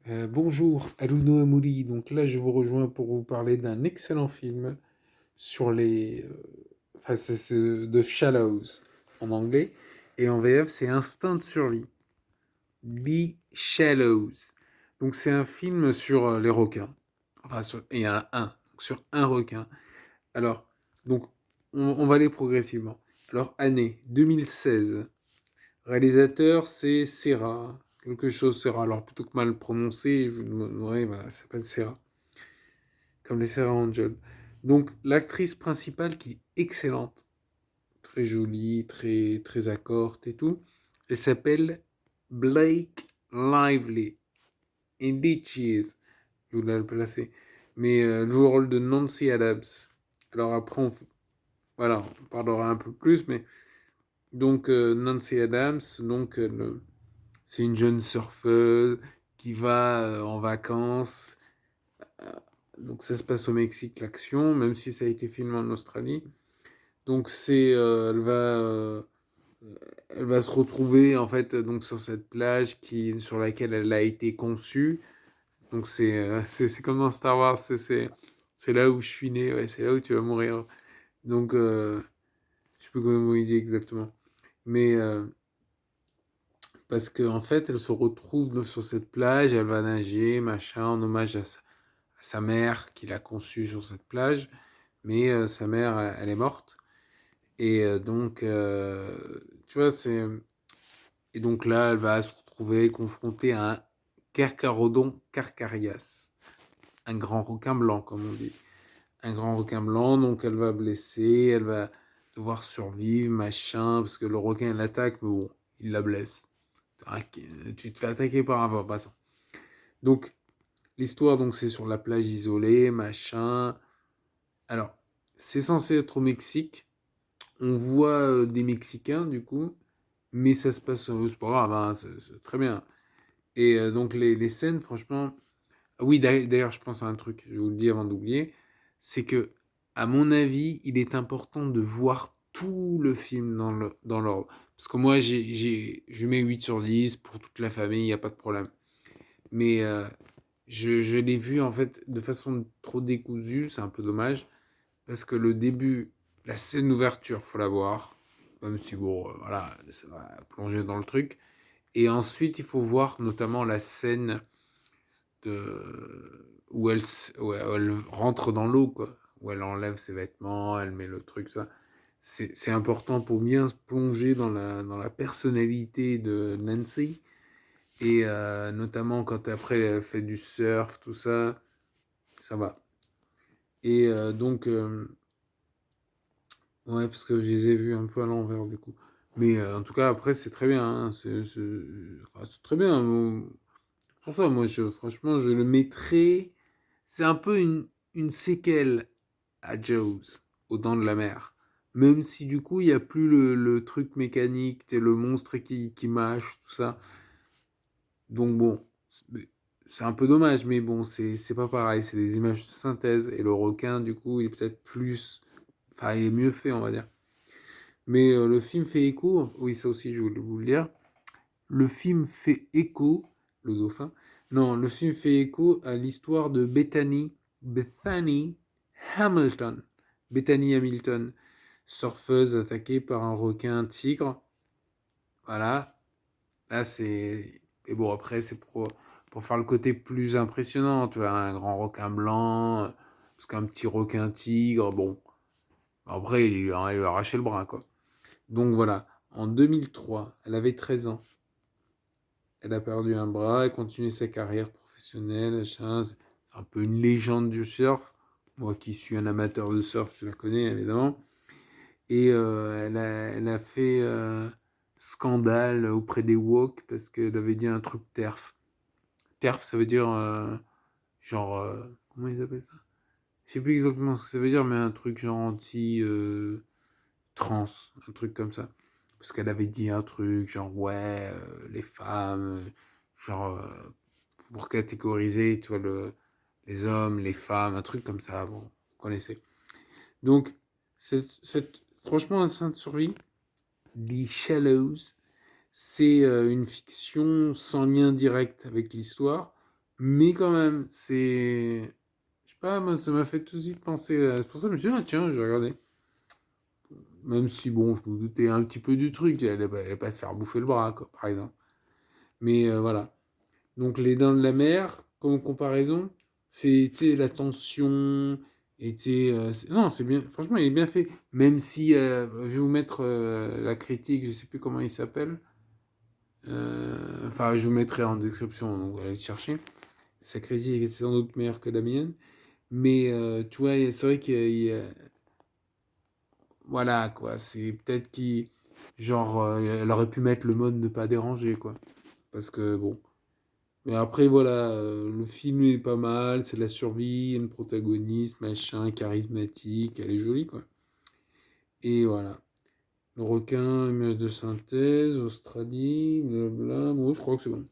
Bonjour, Aluno Amouli. Donc là, je vous rejoins pour vous parler d'un excellent film sur enfin, c'est The Shallows en anglais. Et en VF, c'est Instinct de survie. The Shallows. Donc c'est un film sur les requins. Enfin, il y en a un. Donc, sur un requin. Alors, donc, on va aller progressivement. Alors, année 2016. Réalisateur, c'est Serra. Quelque chose Serra. Alors, plutôt que mal prononcé, je vous demanderai, voilà, ça s'appelle Serra. Comme les Serra Angel. Donc, l'actrice principale qui est excellente, très jolie, très accorte et tout, elle s'appelle Blake Lively. Indeed she is. Je voulais le placer. Mais elle joue le rôle de Nancy Adams. Alors après, voilà, on parlera un peu plus, mais donc Nancy Adams, donc c'est une jeune surfeuse qui va en vacances. Euh, donc ça se passe au Mexique, l'action, même si ça a été filmé en Australie. Donc elle va se retrouver en fait donc sur cette plage sur laquelle elle a été conçue. Donc c'est comme dans Star Wars, c'est là où je suis né, ouais, c'est là où tu vas mourir. Donc je sais plus comment il dit exactement, mais parce qu'en fait elle se retrouve sur cette plage, elle va nager, machin, en hommage à sa mère qui l'a conçue sur cette plage, mais sa mère elle est morte. Et donc, tu vois, et donc là, elle va se retrouver confrontée à un Carcharodon carcarias, un grand requin blanc, comme on dit. Un grand requin blanc, donc elle va blesser, elle va devoir survivre, machin, parce que le requin l'attaque, mais bon, il la blesse. Tu te fais attaquer par un passant. Donc, l'histoire, donc, c'est sur la plage isolée, machin. Alors, c'est censé être au Mexique. On voit des Mexicains, du coup, mais ça se passe, c'est pas grave, hein, c'est très bien. Et donc les scènes, franchement, ah oui, d'ailleurs, je pense à un truc, je vous le dis avant d'oublier, c'est que, à mon avis, il est important de voir tout le film dans l'ordre. Parce que moi, je mets 8 sur 10 pour toute la famille, il n'y a pas de problème. Mais je l'ai vu, en fait, de façon trop décousue, c'est un peu dommage, parce que le début, la scène d'ouverture, faut la voir, même si, bon, voilà, ça va plonger dans le truc. Et ensuite, il faut voir notamment la scène où elle rentre dans l'eau, quoi. Où elle enlève ses vêtements, elle met le truc, ça. C'est important pour bien se plonger dans la personnalité de Nancy. Et notamment quand après elle fait du surf, tout ça, ça va. Et ouais, parce que je les ai vus un peu à l'envers du coup. Mais en tout cas, après, c'est très bien, hein. Enfin, c'est très bien. Pour ça, moi, franchement, je le mettrais. C'est un peu une séquelle à Jaws, aux Dents de la Mer. Même si du coup, il n'y a plus le truc mécanique, t'es le monstre qui mâche, tout ça. Donc bon, c'est un peu dommage, mais bon, c'est pas pareil. C'est des images de synthèse. Et le requin, du coup, il est peut-être plus. Enfin, il est mieux fait, on va dire. Mais le film fait écho. Oui, ça aussi, je voulais vous le dire. Le film fait écho. Le dauphin. Non, le film fait écho à l'histoire de Bethany Hamilton. Bethany Hamilton, surfeuse attaquée par un requin tigre. Voilà. Là, c'est. Et bon, après, c'est pour faire le côté plus impressionnant. Tu vois, un grand requin blanc. Parce qu'un petit requin tigre, bon. Après, il lui a arraché le bras, quoi. Donc voilà. En 2003, elle avait 13 ans. Elle a perdu un bras, elle continue sa carrière professionnelle. C'est un peu une légende du surf. Moi qui suis un amateur de surf, je la connais évidemment. Et elle a fait scandale auprès des woke parce qu'elle avait dit un truc TERF. TERF, ça veut dire genre. Comment ils appellent ça? Je sais plus exactement ce que ça veut dire, mais un truc genre trans, un truc comme ça. Parce qu'elle avait dit un truc genre, ouais, les femmes, genre, pour catégoriser, tu vois, les hommes, les femmes, un truc comme ça, bon, vous connaissez. Donc, franchement, Instinct de survie, The Shallows, c'est une fiction sans lien direct avec l'histoire, Mais quand même, c'est... Je sais pas, moi, ça m'a fait tout de suite penser... C'est pour ça que je me suis dit, ah, tiens, je vais regarder. Même si, bon, je me doutais un petit peu du truc. Elle allait pas se faire bouffer le bras, quoi, par exemple. Mais voilà. Donc, Les Dents de la Mer, comme comparaison, c'est, tu sais, la tension... Et tu sais, non, c'est bien... Franchement, il est bien fait. Même si... je vais vous mettre la critique, je sais plus comment il s'appelle. Enfin, je vous mettrai en description, donc allez le chercher. Sa critique est sans doute meilleure que la mienne. Mais tu vois, c'est vrai voilà, quoi. C'est peut-être qu'il. Genre, elle aurait pu mettre le mode ne pas déranger, quoi. Parce que, bon. Mais après, voilà, le film est pas mal, c'est de la survie, une protagoniste, machin, charismatique, elle est jolie, quoi. Et voilà. Le requin, image de synthèse, Australie, blabla. Bon, je crois que c'est bon.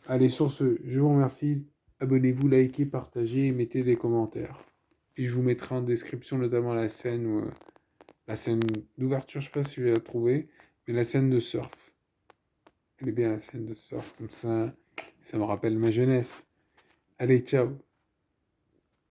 Allez, sur ce, je vous remercie. Abonnez-vous, likez, partagez et mettez des commentaires. Et je vous mettrai en description notamment la scène d'ouverture, je sais pas si je vais la trouver, mais la scène de surf. Elle est bien la scène de surf, comme ça me rappelle ma jeunesse. Allez, ciao.